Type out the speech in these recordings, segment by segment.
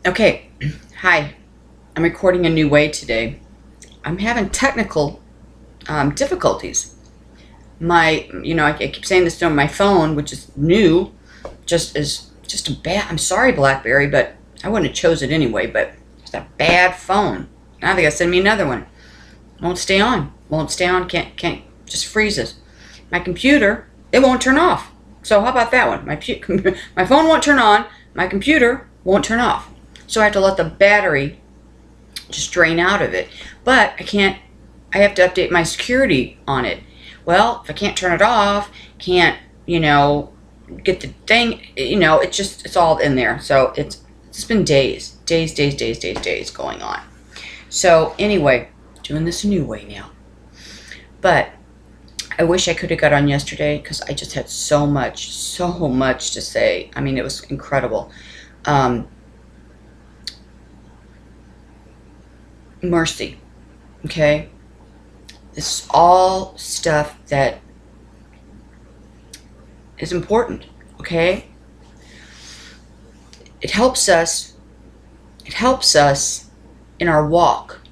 Okay, hi. I'm recording a new way today. I'm having technical difficulties. I keep saying this on my phone, which is new, just a bad. I'm sorry, BlackBerry, but I wouldn't have chose it anyway. But it's a bad phone. Now they gotta send me another one. Won't stay on. Won't stay on. Can't. Just freezes. My computer, it won't turn off. So how about that one? My phone won't turn on. My computer won't turn off. So I have to let the battery just drain out of it. But I have to update my security on it. Well, if I can't turn it off, can't, get the thing, it's all in there. So it's been days going on. So anyway, doing this a new way now. But I wish I could have got on yesterday because I just had so much to say. I mean, it was incredible. Mercy, okay? This is all stuff that is important, okay? It helps us in our walk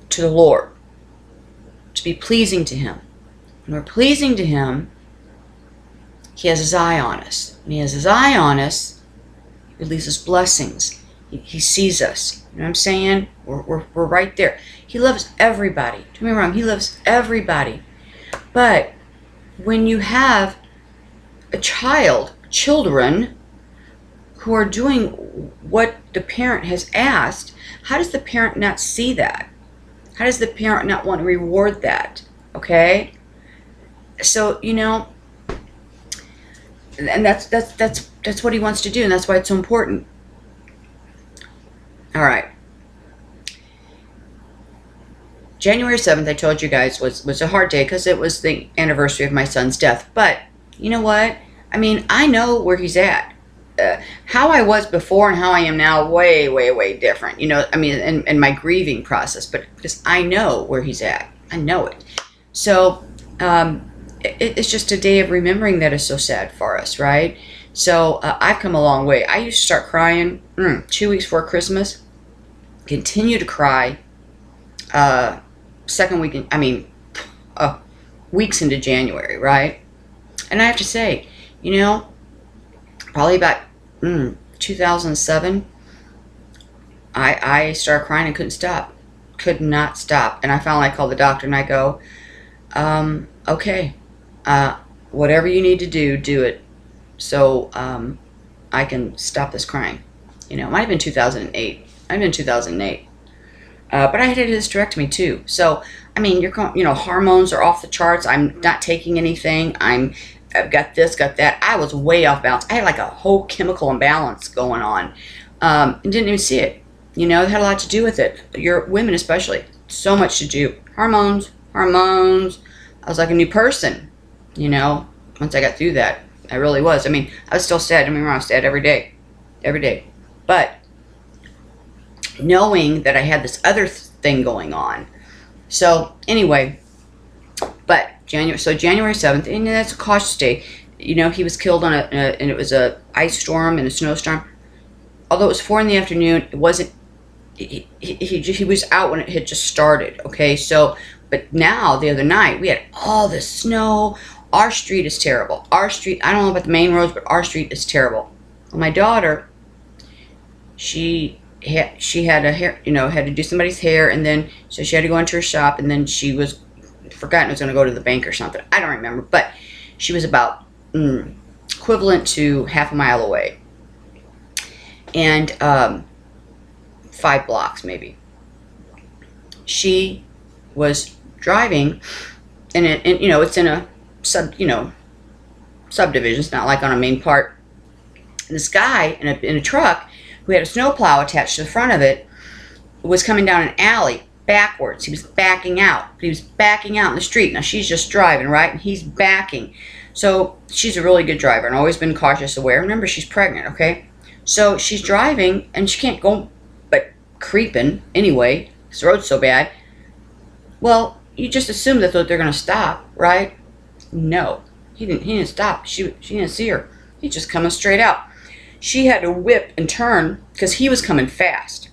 to the Lord, to be pleasing to Him. When we're pleasing to Him, He has His eye on us. When He has His eye on us, He releases blessings. He sees us. You know what I'm saying? We're right there. He loves everybody. Don't get me wrong. He loves everybody. But when you have children who are doing what the parent has asked, how does the parent not see that? How does the parent not want to reward that? Okay? So, and that's what He wants to do, and that's why it's so important. All right. January 7th, I told you guys, was a hard day because it was the anniversary of my son's death. But you know what? I mean, I know where he's at. How I was before and how I am now, way different. In my grieving process. But because I know where he's at. I know it. So it's just a day of remembering that is so sad for us, right? So I've come a long way. I used to start crying 2 weeks before Christmas. Continue to cry second week, weeks into January, right? And I have to say, probably about 2007, I started crying and couldn't stop. Could not stop. And I finally called the doctor and I go, okay, whatever you need to do it. So I can stop this crying. It might have been 2008. But I had a hysterectomy too. So, hormones are off the charts. I'm not taking anything. I've got this, got that. I was way off balance. I had like a whole chemical imbalance going on. And didn't even see it. It had a lot to do with it. Your women especially. So much to do. Hormones. I was like a new person, once I got through that. I really was. I was still sad. I was sad every day. But knowing that I had this other thing going on. So anyway, but January 7th, and that's a cautious day. He was killed and it was a ice storm and a snowstorm. Although it was 4 in the afternoon, it wasn't. He was out when it had just started. Okay, so but now the other night we had all this snow. Our street is terrible. Our street, I don't know about the main roads, but our street is terrible. Well, my daughter, she had a hair, had to do somebody's hair, and then so she had to go into her shop, and then she was forgotten it was going to go to the bank or something. I don't remember, but she was about equivalent to half a mile away, and 5 blocks maybe. She was driving, and it's in a subdivision. It's not like on a main part. And this guy in a truck who had a snowplow attached to the front of it was coming down an alley backwards. He was backing out. But he was backing out in the street. Now she's just driving, right? And he's backing. So she's a really good driver and always been cautious, aware. Remember, she's pregnant, okay? So she's driving and she can't go but creeping anyway because the road's so bad. Well, you just assume that they're going to stop, right? No, he didn't stop. She didn't see her. He's just coming straight out. She had to whip and turn because he was coming fast.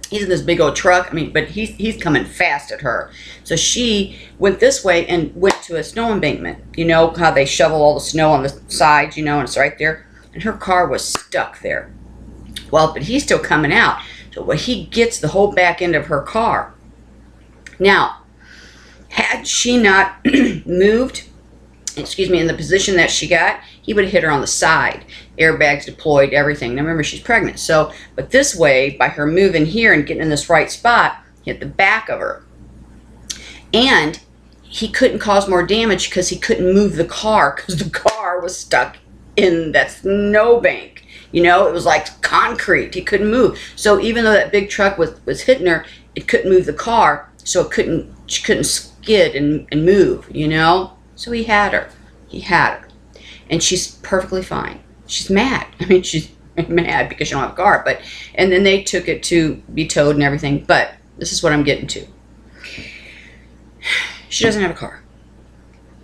He's in this big old truck. I mean, but he's coming fast at her. So she went this way and went to a snow embankment. You know how they shovel all the snow on the sides, you know, and it's right there. And her car was stuck there. Well, but he's still coming out. So he gets the whole back end of her car. Now, had she not moved, in the position that she got, he would have hit her on the side. Airbags deployed, everything. Now remember, she's pregnant. So, but this way, by her moving here and getting in this right spot, hit the back of her. And he couldn't cause more damage because he couldn't move the car because the car was stuck in that snowbank. You know, it was like concrete. He couldn't move. So even though that big truck was hitting her, it couldn't move the car. So she couldn't skid and move, you know. So he had her. And she's perfectly fine. She's mad. I mean, she's mad because she don't have a car. And then they took it to be towed and everything. But this is what I'm getting to. She doesn't have a car.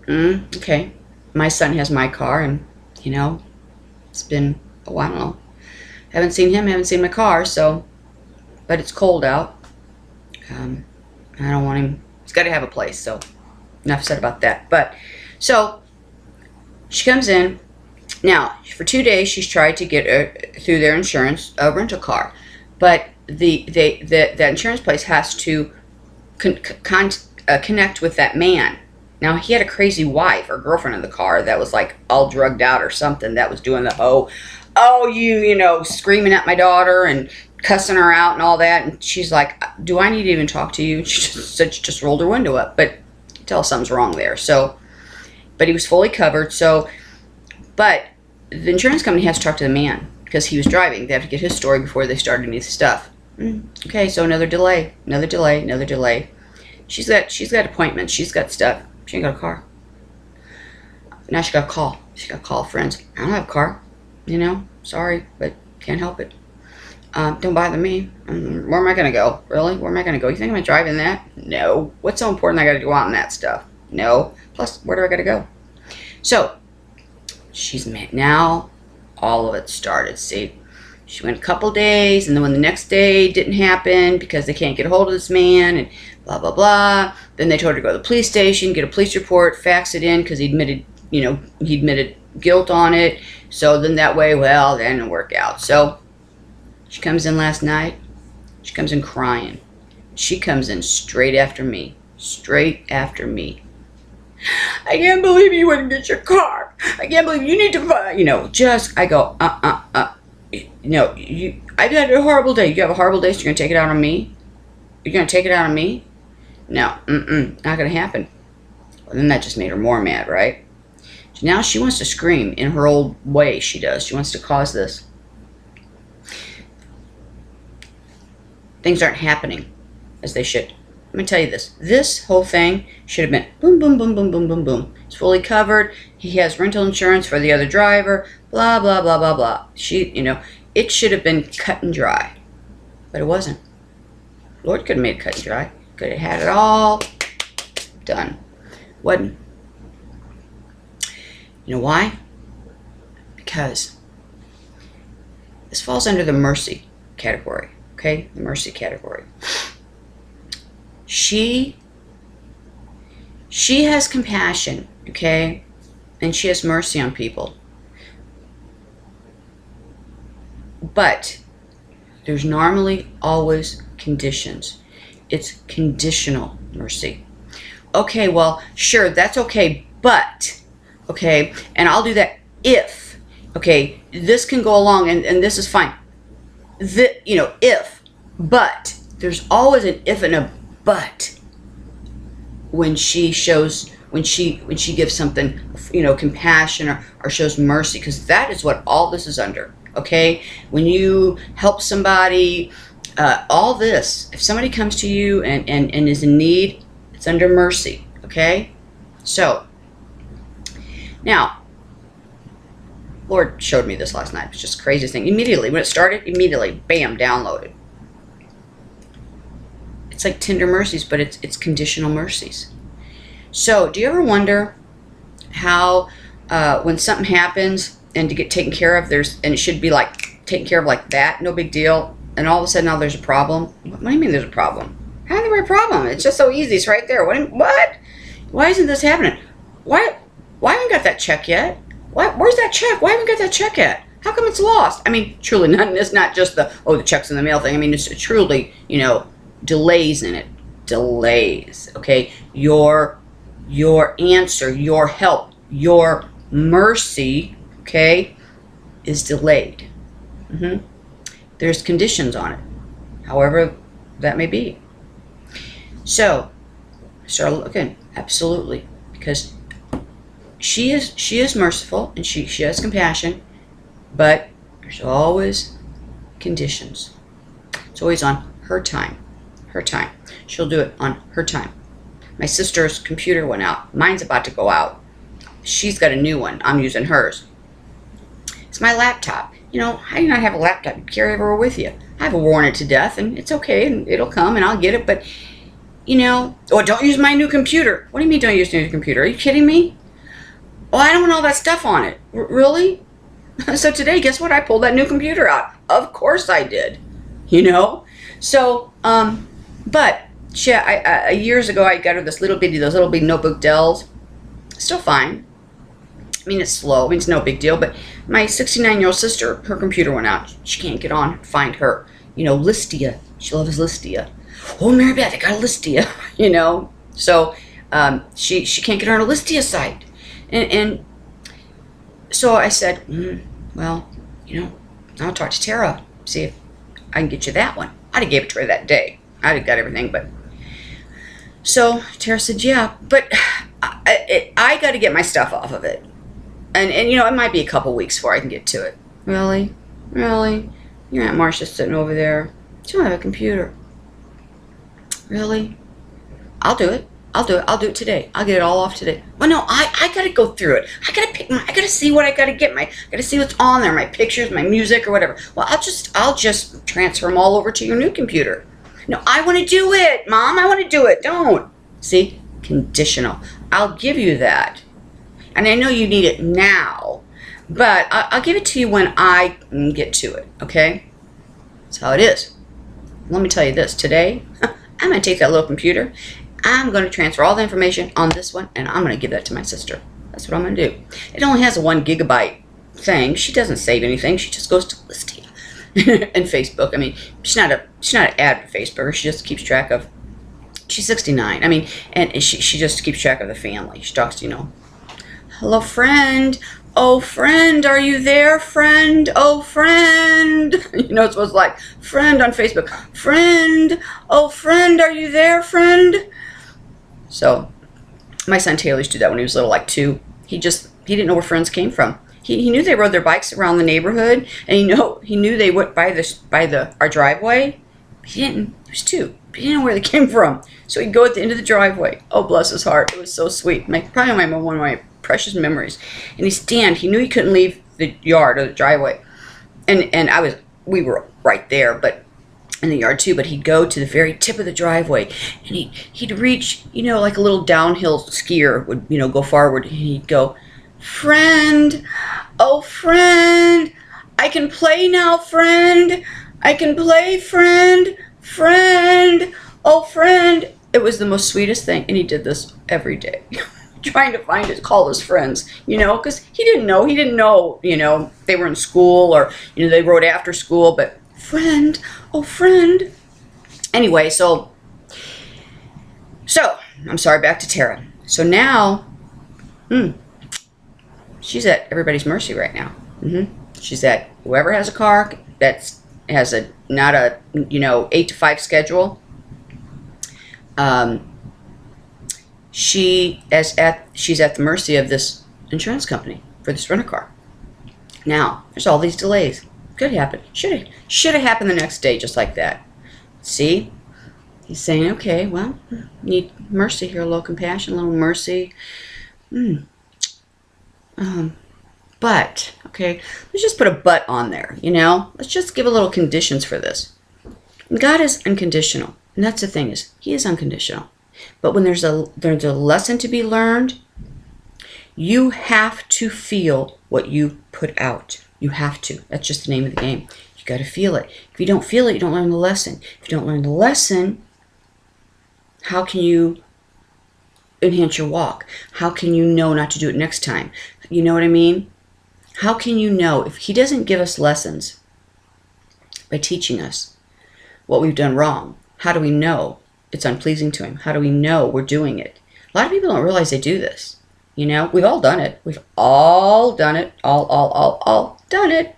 Okay. My son has my car, and, you know, it's been, I don't know. Haven't seen him, haven't seen my car, so, but it's cold out. I don't want him, he's got to have a place, so enough said about that. But, so, she comes in. Now, for 2 days, she's tried to get through their insurance a rental car. But the insurance place has to connect with that man. Now, he had a crazy wife or girlfriend in the car that was like all drugged out or something that was doing the you know, screaming at my daughter and cussing her out and all that. And she's like, do I need to even talk to you? She just said she just rolled her window up. But you can tell something's wrong there. So, but he was fully covered. So, but the insurance company has to talk to the man because he was driving. They have to get his story before they start any stuff. Okay, so another delay. She's got appointments. She's got stuff. She ain't got a car. Now she got a call. She got to call friends. I don't have a car. You know, sorry, but can't help it. Don't bother me. Where am I going to go? Really? Where am I going to go? You think I'm driving that? No. What's so important I got to go out in that stuff? No. Plus, where do I got to go? So, she's mad. Now, all of it started. See, she went a couple days, and then when the next day didn't happen because they can't get a hold of this man, and blah, blah, blah. Then they told her to go to the police station, get a police report, fax it in because he admitted guilt on it. So then that way, well, that didn't work out. So she comes in last night. She comes in crying. She comes in straight after me. I can't believe you wouldn't get your car. I can't believe you need to, I go, I've had a horrible day. You have a horrible day, so you're going to take it out on me? You're going to take it out on me? No, not going to happen. Well, then that just made her more mad, right? So now she wants to scream in her old way, she does. She wants to cause this. Things aren't happening as they should. Let me tell you this. This whole thing should have been boom, boom, boom, boom, boom, boom, boom. It's fully covered. He has rental insurance for the other driver. Blah, blah, blah, blah, blah. It should have been cut and dry. But it wasn't. Lord could have made it cut and dry. Could have had it all done. Wasn't. You know why? Because this falls under the mercy category. Okay? The mercy category. She has compassion, okay? And she has mercy on people. But there's normally always conditions. It's conditional mercy. Okay, well, sure, that's okay, but, okay, and I'll do that if, okay, this can go along and this is fine. If, but, there's always an if and a but when she gives something, compassion or shows mercy, because that is what all this is under, okay? When you help somebody, all this, if somebody comes to you and is in need, it's under mercy, okay? So, now, Lord showed me this last night. It's just the craziest thing. Immediately, when it started, bam, downloaded. It's like tender mercies, but it's conditional mercies. So, do you ever wonder how when something happens and to get taken care of, and it should be like taken care of like that, no big deal. And all of a sudden now there's a problem. What do you mean there's a problem? How is there a problem? It's just so easy. It's right there. What? Why isn't this happening? Why haven't got that check yet? Where's that check? Why haven't got that check yet? How come it's lost? I mean, truly, it's not just the check's in the mail thing. I mean, it's truly, delays in it. Delays, okay? Your answer, your help, your mercy, okay, is delayed. There's conditions on it, however that may be. So, start looking, absolutely, because she is merciful and she has compassion, but there's always conditions. It's always on her time. Her time. She'll do it on her time. My sister's computer went out. Mine's about to go out. She's got a new one. I'm using hers. It's my laptop. How do you not have a laptop? You carry it everywhere with you. I've worn it to death, and it's okay, and it'll come, and I'll get it, but, don't use my new computer. What do you mean don't use your new computer? Are you kidding me? Oh, I don't want all that stuff on it. Really? So today, guess what? I pulled that new computer out. Of course I did. So, but years ago, I got her those little bitty notebook Dells. Still fine. I mean, it's slow. I mean, it's no big deal. But my 69-year-old sister, her computer went out. She can't get on. Find her. Listia. She loves Listia. Oh, Mary Beth, I got a Listia. So she can't get on a Listia site. And so I said, well, I'll talk to Tara. See if I can get you that one. I'd have gave it to her that day. I'd have got everything, but... So Tara said, yeah, but I got to get my stuff off of it. And it might be a couple weeks before I can get to it. Really? Really? Your Aunt Marcia's sitting over there. She don't have a computer. Really? I'll do it. I'll do it today. I'll get it all off today. Well, no, I got to go through it. I got to see what I got to get. I got to see what's on there, my pictures, my music, or whatever. Well, I'll just transfer them all over to your new computer. No, I want to do it, Mom. I want to do it. Don't. See? Conditional. I'll give you that. And I know you need it now, but I'll give it to you when I get to it, okay? That's how it is. Let me tell you this. Today, I'm going to take that little computer. I'm going to transfer all the information on this one, and I'm going to give that to my sister. That's what I'm going to do. It only has a 1 gigabyte thing. She doesn't save anything. She just goes to Listia and Facebook. I mean, she's not an avid Facebooker. She just keeps track of. She's 69. I mean, and she just keeps track of the family. She talks to hello, friend. Oh, friend, are you there, friend? Oh, friend. It's what's like, friend on Facebook. Friend. Oh, friend, are you there, friend? So, my son Taylor used to do that when he was little, like 2. He didn't know where friends came from. He knew they rode their bikes around the neighborhood, and he knew they went by our driveway. He was 2. But he didn't know where they came from. So he'd go at the end of the driveway. Oh, bless his heart. It was so sweet. Probably one of my precious memories. And he knew he couldn't leave the yard or the driveway. And we were right there, but in the yard too, but he'd go to the very tip of the driveway, and he'd reach, like a little downhill skier would, go forward, and he'd go, friend, oh, friend, I can play now, friend, I can play, friend, friend, oh, friend. It was the most sweetest thing, and he did this every day. Trying to call his friends, because he didn't know, they were in school or, they rode after school, but friend, oh, friend. Anyway, so, I'm sorry, back to Tara. So now, she's at everybody's mercy right now. She's at whoever has a car has not a 8 to 5 schedule. She's at the mercy of this insurance company for this rent-a-car. Now, there's all these delays. Could happen. Should have happened the next day, just like that. See? He's saying, okay, well, need mercy here, a little compassion, a little mercy. But, okay, let's just put a but on there, Let's just give a little conditions for this. God is unconditional. And that's the thing is, he is unconditional. But when there's a lesson to be learned, you have to feel what you put out. You have to. That's just the name of the game. You got to feel it. If you don't feel it, you don't learn the lesson. If you don't learn the lesson, how can you enhance your walk? How can you know not to do it next time? You know what I mean? How can you know if he doesn't give us lessons by teaching us what we've done wrong? How do we know it's unpleasing to him? How do we know we're doing it? A lot of people don't realize they do this. You know, we've all done it. We've all done it. All done it.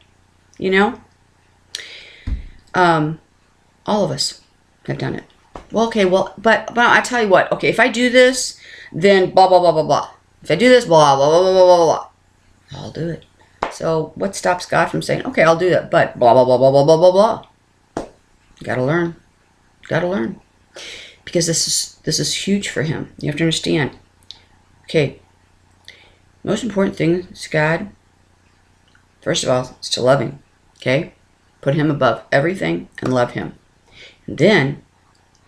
You know? All of us have done it. Well, okay, well, but I tell you what, okay, if I do this, then blah, blah, blah, blah, blah. If I do this, blah, blah, blah, blah, blah, blah, blah. I'll do it. So what stops God from saying, okay, I'll do that, but blah, blah, blah, blah, blah, blah, blah, blah. You gotta learn. Gotta learn. Because this is huge for him. You have to understand. Okay, most important thing is God, first of all, is to love him. Okay? Put him above everything and love him. And then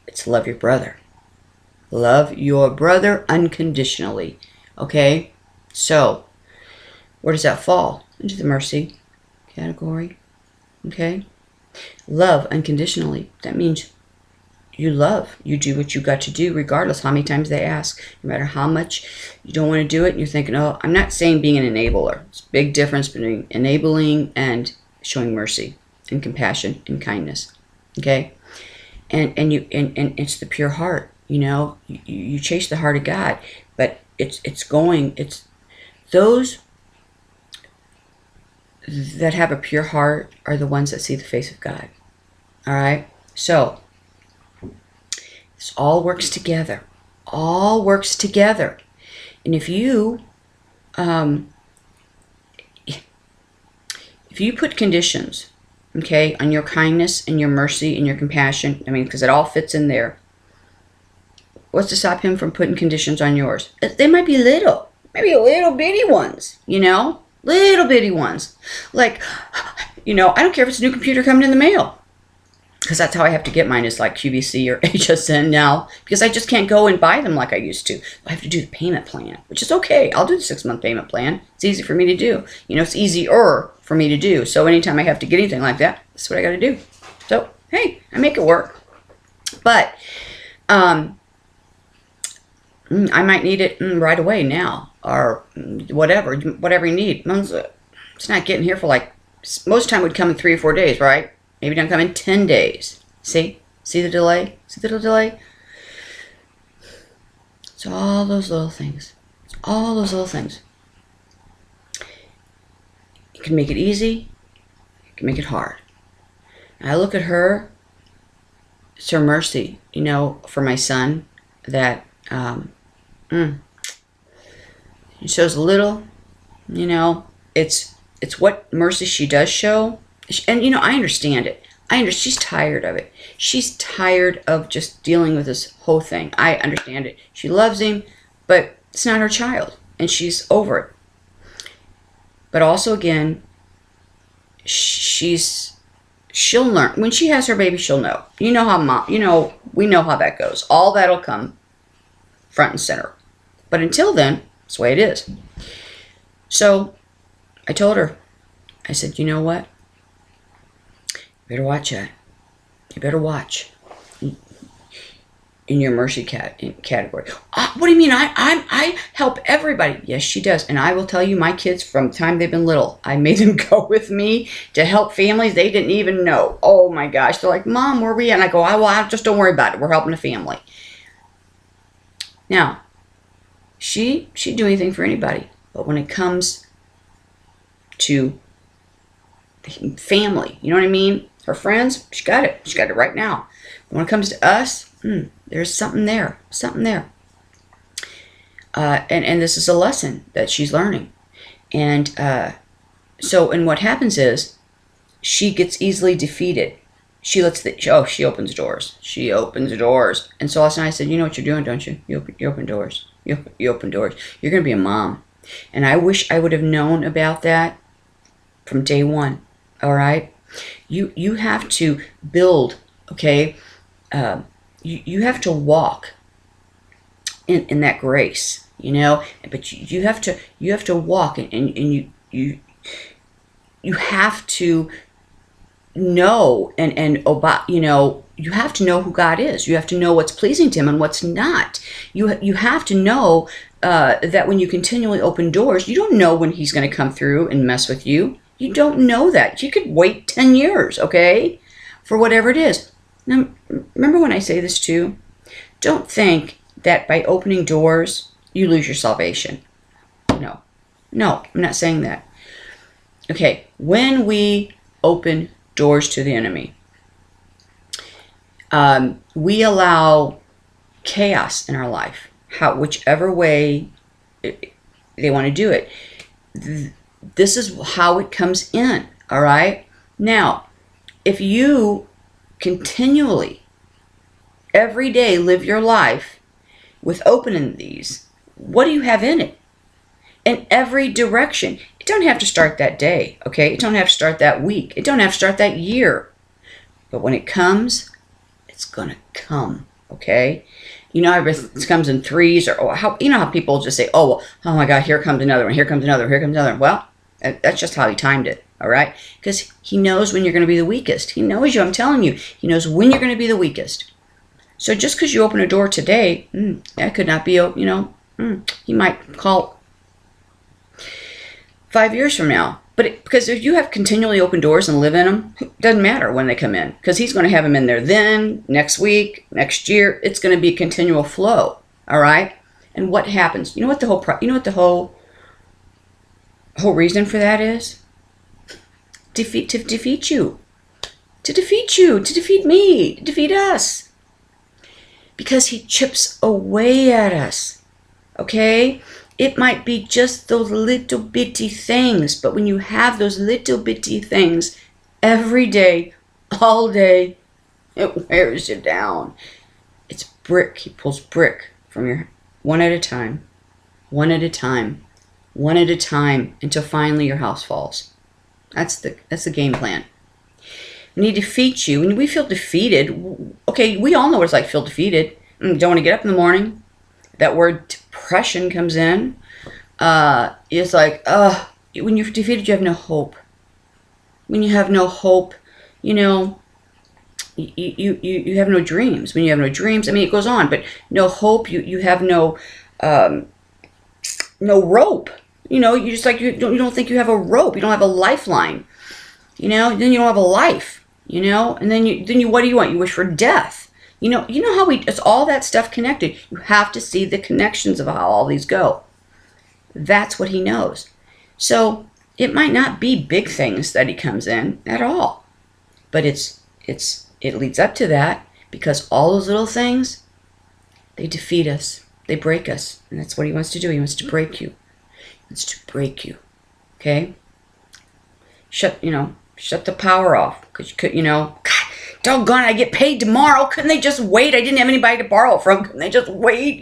it's love your brother. Love your brother unconditionally. Okay? So, where does that fall? Into the mercy category. Okay? Love unconditionally. That means you love. You do what you got to do regardless how many times they ask. No matter how much you don't want to do it and you're thinking, oh, I'm not saying being an enabler. It's a big difference between enabling and showing mercy and compassion and kindness. Okay? And it's the pure heart. You know, you chase the heart of God, but it's those that have a pure heart are the ones that see the face of God. All right? So, this all works together. All works together. And if you put conditions, okay, on your kindness and your mercy and your compassion, I mean, because it all fits in there, what's to stop him from putting conditions on yours? They might be little, maybe little bitty ones, you know? Little bitty ones. Like, you know, I don't care if it's a new computer coming in the mail. Because that's how I have to get mine, is like QVC or HSN now. Because I just can't go and buy them like I used to. I have to do the payment plan, which is okay. I'll do the 6-month payment plan. It's easy for me to do. You know, it's easier for me to do. So anytime I have to get anything like that, that's what I got to do. So, hey, I make it work. But, I might need it right away now. Or whatever you need. It's not getting here for like, most of the time it would come in 3 or 4 days, right? Maybe it don't come in 10 days. See? See the delay? See the little delay? It's all those little things. It's all those little things. You can make it easy. You can make it hard. And I look at her. It's her mercy, you know, for my son, that it shows a little, you know, it's what mercy she does show. And, you know, I understand it. She's tired of it. She's tired of just dealing with this whole thing. I understand it. She loves him, but it's not her child. And she's over it. But also, again, she'll learn. When she has her baby, she'll know. You know how we know how that goes. All that'll come front and center. But until then, it's the way it is. So I told her, I said, you know what? You better watch that. You better watch in your mercy category. What do you mean? I help everybody. Yes, she does. And I will tell you, my kids, from the time they've been little, I made them go with me to help families they didn't even know. Oh my gosh. They're like, Mom, where are we at? And I go, well, just don't worry about it. We're helping a family. Now, she'd do anything for anybody. But when it comes to family, you know what I mean? Her friends, she got it. She got it right now. But when it comes to us, there's something there. Something there. And this is a lesson that she's learning. And and what happens is, she gets easily defeated. She opens doors. She opens doors. And so last night I said, you know what you're doing, don't you? You open doors. You open doors. You're going to be a mom. And I wish I would have known about that from day one. All right? You have to build, okay? You have to walk in that grace, you know? But you have to walk, and you have to know and obey, you have to know who God is. You have to know what's pleasing to him and what's not. You have to know that when you continually open doors, you don't know when he's going to come through and mess with you. You don't know that. You could wait 10 years, okay, for whatever it is. Now, remember when I say this too? Don't think that by opening doors, you lose your salvation. No, I'm not saying that. Okay, when we open doors to the enemy, we allow chaos in our life, whichever way they want to do it. This is how it comes in, all right? Now, if you continually, every day, live your life with opening these, what do you have in it? In every direction. It don't have to start that day, okay? It don't have to start that week. It don't have to start that year. But when it comes, it's gonna come, okay? It comes in threes, or how people just say, oh my God, here comes another one, here comes another, here comes another one. Well, that's just how he timed it, all right? Because he knows when you're gonna be the weakest. He knows you, I'm telling you. He knows when you're gonna be the weakest. So just because you open a door today, that could not be, he might call 5 years from now. But because if you have continually open doors and live in them, it doesn't matter when they come in, because he's going to have them in there then, next week, next year. It's going to be a continual flow, all right? And what happens? You know what the whole reason for that is? To defeat you, to defeat me, to defeat us, because he chips away at us. Okay? It might be just those little bitty things, but when you have those little bitty things every day, all day, it wears you down. It's brick. He pulls brick from your one at a time, until finally your house falls. That's the game plan. When he defeats you, when we feel defeated, okay, we all know what it's like to feel defeated. Don't want to get up in the morning. That word depression comes in. It's like, when you're defeated, you have no hope. When you have no hope, you have no dreams. When you have no dreams, it goes on, but no hope, you have no rope. You just like, you don't think you have a rope. You don't have a lifeline. Then you don't have a life. And then you what do you want? You wish for death. You know how it's all that stuff connected. You have to see the connections of how all these go. That's what he knows. So it might not be big things that he comes in at all, but it leads up to that, because all those little things, they defeat us, they break us, and that's what he wants to do. He wants to break you. He wants to break you. Okay? Shut the power off, because you could, God, doggone, I get paid tomorrow. Couldn't they just wait? I didn't have anybody to borrow from. Couldn't they just wait,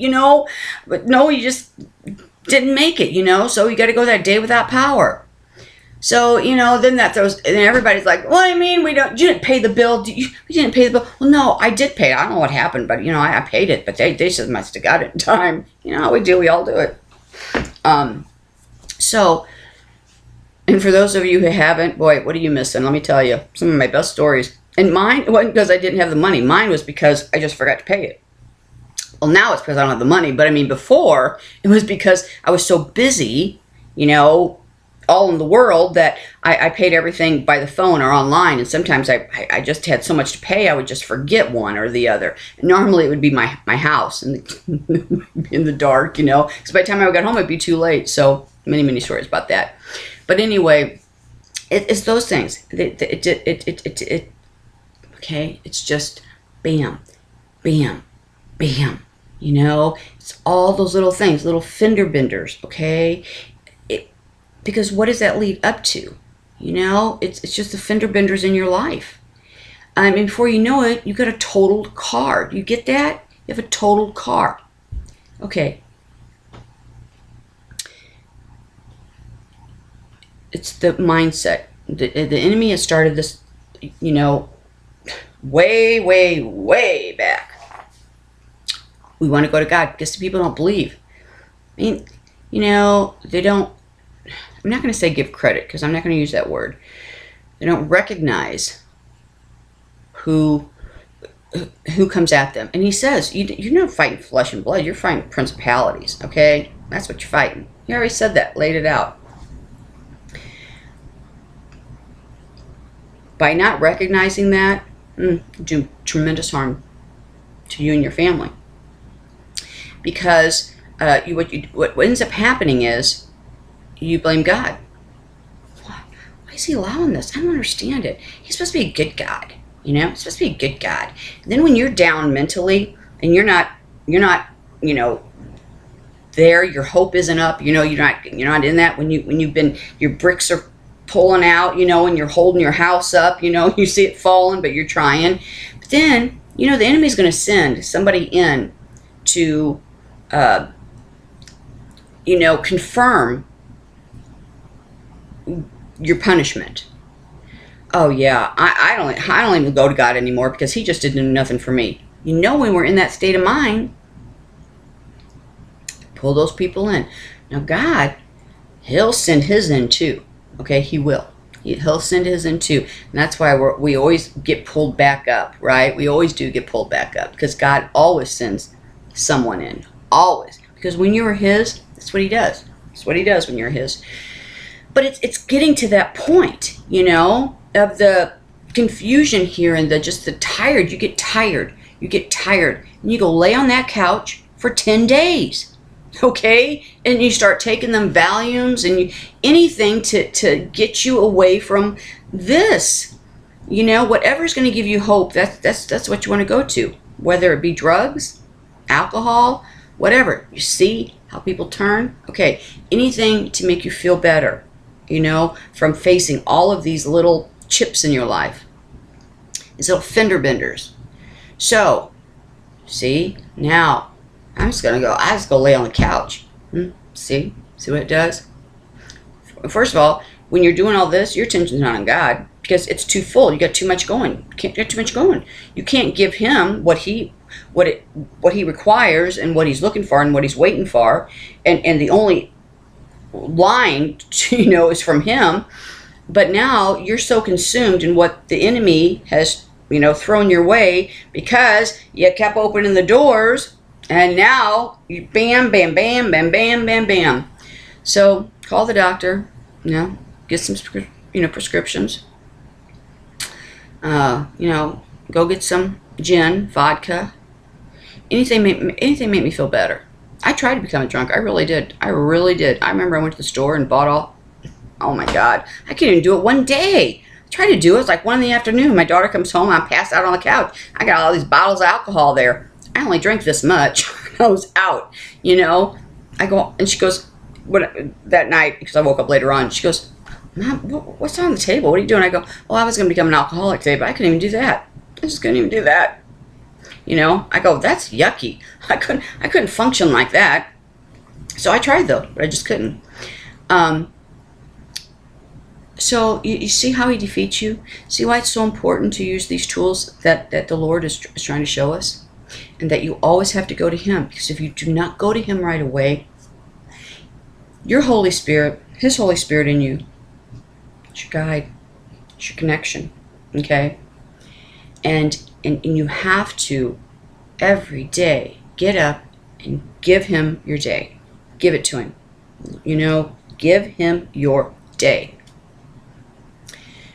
But no, you just didn't make it, So you got to go that day without power. So, then that throws, and everybody's like, well, you didn't pay the bill. You didn't pay the bill. Well, no, I did pay it. I don't know what happened, but, I paid it. But they just must have got it in time. How we do, we all do it. So, and for those of you who haven't, boy, what are you missing? Let me tell you, some of my best stories. And mine wasn't because I didn't have the money. Mine was because I just forgot to pay it. Well, now it's because I don't have the money. But before, it was because I was so busy, all in the world, that I paid everything by the phone or online. And sometimes I just had so much to pay, I would just forget one or the other. And normally it would be my house in the dark, Because by the time I got home, it'd be too late. So many stories about that. But anyway, it's those things. Okay, it's just bam, bam, bam. It's all those little things, little fender benders. Okay, because what does that lead up to? It's just the fender benders in your life. Before you know it, you got a totaled car. You get that? You have a totaled car. Okay. It's the mindset. The enemy has started this, way back. We want to go to God because the people don't believe. They don't. I'm not going to say give credit because I'm not going to use that word. They don't recognize who comes at them. And he says, you're not fighting flesh and blood. You're fighting principalities, okay? That's what you're fighting. He already said that, laid it out. By not recognizing that, do tremendous harm to you and your family. Because what ends up happening is you blame God. Why is he allowing this? I don't understand it. He's supposed to be a good God. You know, it's supposed to be a good God. And then when you're down mentally and you're not, there, your hope isn't up. You're not in that when you've been, your bricks are pulling out, and you're holding your house up, you see it falling, but you're trying. But then, the enemy's going to send somebody in to, confirm your punishment. Oh yeah, I don't even go to God anymore because he just didn't do nothing for me. When we're in that state of mind, pull those people in. Now God, he'll send his in too. Okay, he will. He'll send his in too. And that's why we always get pulled back up, right? We always do get pulled back up because God always sends someone in. Always. Because when you're his, that's what he does. That's what he does when you're his. But it's getting to that point, of the confusion here and the tired. You get tired. And you go lay on that couch for 10 days. Okay? And you start taking them Valiums and anything to get you away from this. Whatever's going to give you hope, that's what you want to go to. Whether it be drugs, alcohol, whatever. You see how people turn? Okay. Anything to make you feel better, from facing all of these little chips in your life. These little fender benders. So, see, now I just go lay on the couch. See what it does? First of all, when you're doing all this, your attention's not on God because it's too full. You got too much going. You can't get too much going. You can't give him what he requires and what he's looking for and what he's waiting for, and the only line is from him. But now you're so consumed in what the enemy has thrown your way because you kept opening the doors. And now, you bam, bam, bam, bam, bam, bam, bam. So, call the doctor, get some, prescriptions. Go get some gin, vodka. Anything make me feel better. I tried to become a drunk. I really did. I remember I went to the store and bought all, oh my God. I can't even do it one day. I tried to do it. It's like 1 PM. My daughter comes home. I'm passed out on the couch. I got all these bottles of alcohol there. I only drank this much. I was out, I go, and she goes, that night, because I woke up later on, she goes, Mom, what's on the table? What are you doing? I go, well, I was going to become an alcoholic today, but I couldn't even do that. I just couldn't even do that. I go, that's yucky. I couldn't function like that. So I tried though, but I just couldn't. So you see how he defeats you? See why it's so important to use these tools that the Lord is trying to show us? And that you always have to go to him. Because if you do not go to him right away, your Holy Spirit, his Holy Spirit in you, it's your guide, it's your connection, okay? And you have to, every day, get up and give him your day. Give it to him. Give him your day.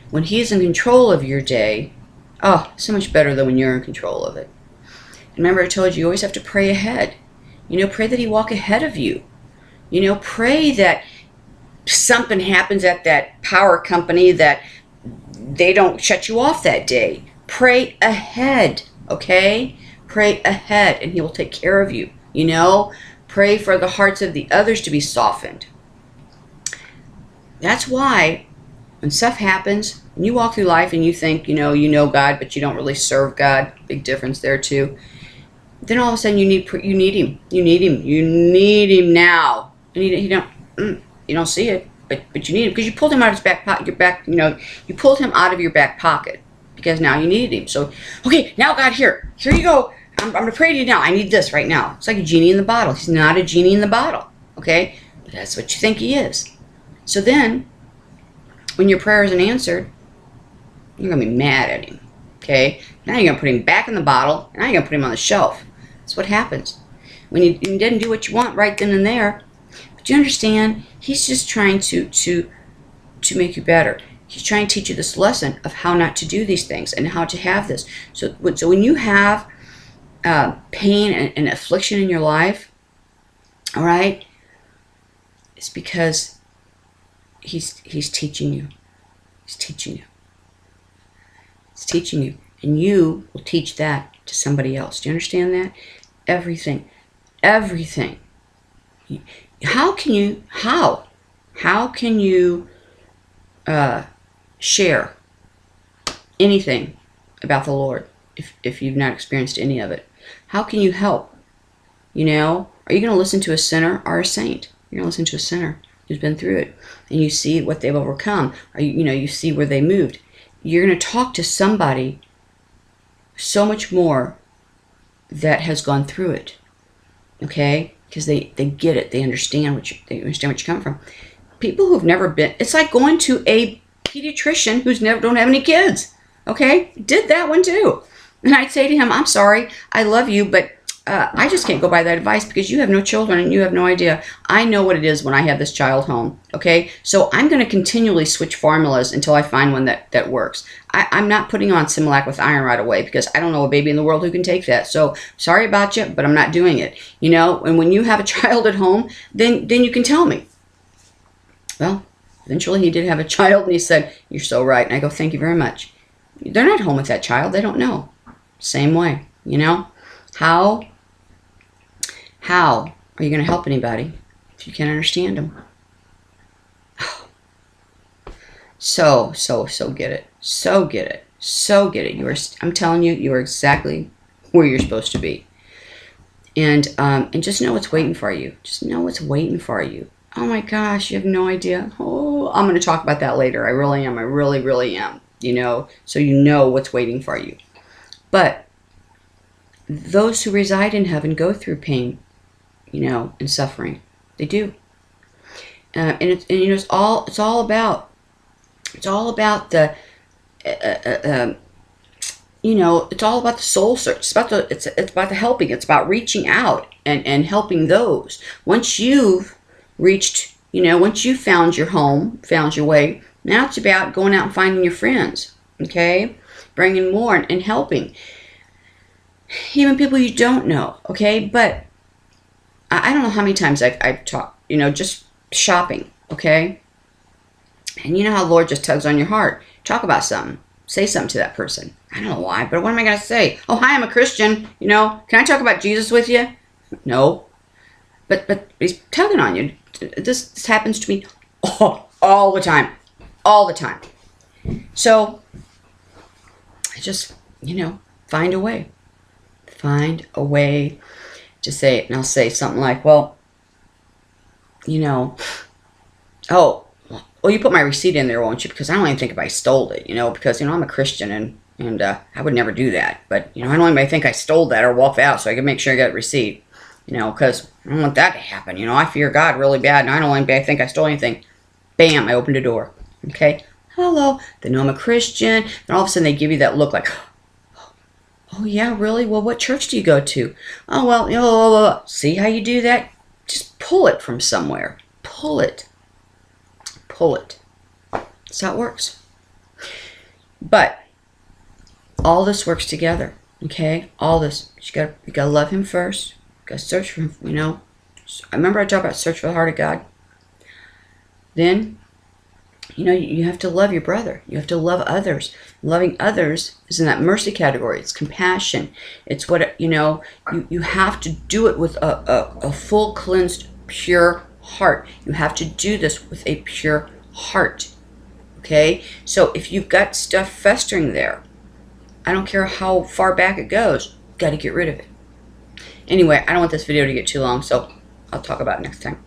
When he's in control of your day, oh, so much better than when you're in control of it. Remember, I told you always have to pray ahead. Pray that he walk ahead of you. Pray that something happens at that power company that they don't shut you off that day. Pray ahead, okay? Pray ahead, and he will take care of you. Pray for the hearts of the others to be softened. That's why when stuff happens, when you walk through life and you think, you know God, but you don't really serve God, big difference there too. Then all of a sudden you need him. You need him now. You don't see it, but you need him because you pulled him out of his back pocket. You pulled him out of your back pocket because now you needed him. So, okay, now God, here you go. I'm going to pray to you now. I need this right now. It's like a genie in the bottle. He's not a genie in the bottle, okay? But that's what you think he is. So then, when your prayer isn't answered, you're going to be mad at him. Okay? Now you're going to put him back in the bottle, and now you're going to put him on the shelf. That's what happens. When he didn't do what you want right then and there. But you understand, he's just trying to make you better. He's trying to teach you this lesson of how not to do these things and how to have this. So when you have pain and affliction in your life, all right, it's because he's teaching you. He's teaching you. He's teaching you. And you will teach that to somebody else. Do you understand that? Everything. Everything. How can you share anything about the Lord if you've not experienced any of it? How can you help? You know, are you going to listen to a sinner or a saint? You're going to listen to a sinner who's been through it, and you see what they've overcome, or you see where they moved. You're going to talk to somebody so much more that has gone through it, okay? Because they get it, they understand what you're coming from. People who've never been, it's like going to a pediatrician who's don't have any kids, okay? Did that one too. And I'd say to him, I'm sorry, I love you, but I just can't go by that advice because you have no children and you have no idea. I know what it is when I have this child home, okay? So I'm going to continually switch formulas until I find one that works. I'm not putting on Similac with iron right away because I don't know a baby in the world who can take that. So sorry about you, but I'm not doing it. You know, and when you have a child at home, then you can tell me. Well, eventually he did have a child and he said, you're so right. And I go, thank you very much. They're not home with that child. They don't know. Same way, you know? How are you going to help anybody if you can't understand them? Oh. So get it. So get it. So get it. I'm telling you, you are exactly where you're supposed to be. And just know what's waiting for you. Just know what's waiting for you. Oh my gosh, you have no idea. Oh, I'm going to talk about that later. I really am. I really, really am. You know, so you know what's waiting for you. But those who reside in heaven go through pain, you know, and suffering. They do. And you know, it's all about the you know, it's all about the soul search. It's about the helping. It's about reaching out and helping those. Once you've reached, you know, once you found your home, found your way, now it's about going out and finding your friends, okay? Bringing more and helping. Even people you don't know, okay? But I don't know how many times I've talked, you know, just shopping, okay? And you know how the Lord just tugs on your heart. Talk about something. Say something to that person. I don't know why, but what am I going to say? Oh, hi, I'm a Christian. You know, can I talk about Jesus with you? No. But he's tugging on you. This happens to me all the time. All the time. So, I just, you know, find a way. Find a way to say it. And I'll say something like, well, you know, oh, well, you put my receipt in there, won't you? Because I don't even think if I stole it, you know, because, you know, I'm a Christian and I would never do that. But, you know, I don't even think I stole that or walked out so I can make sure I got a receipt, you know, because I don't want that to happen. You know, I fear God really bad and I don't even think I stole anything. Bam, I opened a door. Okay, hello. They know I'm a Christian. Then all of a sudden they give you that look like, oh, yeah, really? Well, what church do you go to? Oh, well, you know, see how you do that? Just pull it from somewhere. Pull it. Pull it. That's how it works. But all this works together, okay? All this. You gotta love him first. You gotta search for him, you know. I remember I talked about search for the heart of God. Then, you know, you have to love your brother. You have to love others. Loving others is in that mercy category. It's compassion. It's what, you know, you have to do it with a full, cleansed, pure heart. You have to do this with a pure heart. Okay? So if you've got stuff festering there, I don't care how far back it goes, you've got to get rid of it. Anyway, I don't want this video to get too long, so I'll talk about it next time.